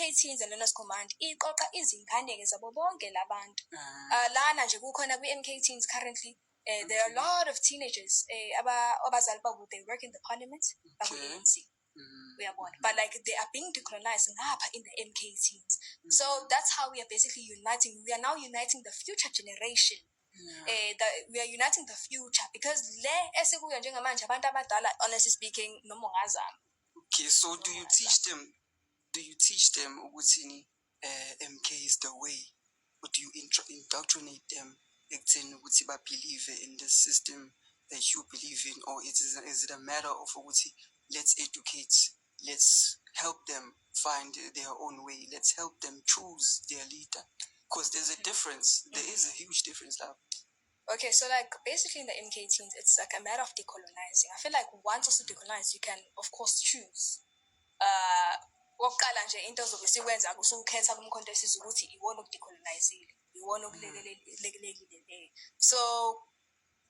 MK Teens and Learners Command iqoqa izingane zabo bonke labantu. Lana nje kukhona kwi-MK Teens currently there are a lot of teenagers abazali babo they work in the parliament bakwi-ANC. But like they are being decolonized in the MK Teens. So that's how we are basically uniting. We are now uniting the future generation. We are uniting the future because honestly speaking, no more. Okay, so do you teach them? Do you teach them MK is the way, or do you indoctrinate them? Believe in the system that you believe in, or is it a matter of let's educate, let's help them find their own way, let's help them choose their leader? Because there's a difference. There is a huge difference now. Okay, so like basically in the MK Teens, it's like a matter of decolonizing. I feel like once also decolonized, you can of course choose. Okokuqala nje into ozobe sikwenza usukhetha kumkhonto esizwe ukuthi iwona okudecolonizile, iwona okulekelekile. So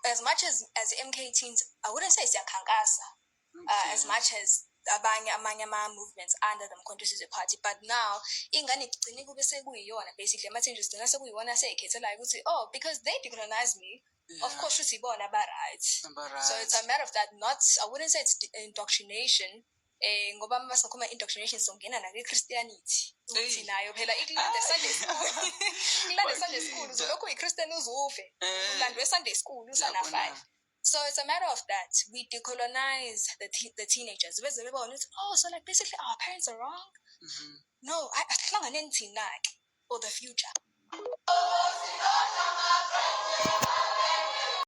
as much as MK Teens, I wouldn't say siyakhankasa as much as amanye ama-movements under the Mkhonto Sizwe Party, but now ingane igcine kube sekuyiyona basically ama-changes gcina sekuyiwona aseyikhethelayo ukuthi because they decolonize me, of course shuthi ibona ba-right. So it's a matter of that, not, I wouldn't say it's indoctrination. Ngoba uma sikhuluma indoctrination songena nakwi-Christianity ukuthi nayo phela ikulanda Sunday school ikulanda Sunday school uzolokhu uyi-Christian uzuve ulandwe Sunday school usana 5. So it's a matter of that. We decolonize the teenagers. So like basically our parents are wrong. No, I or the future.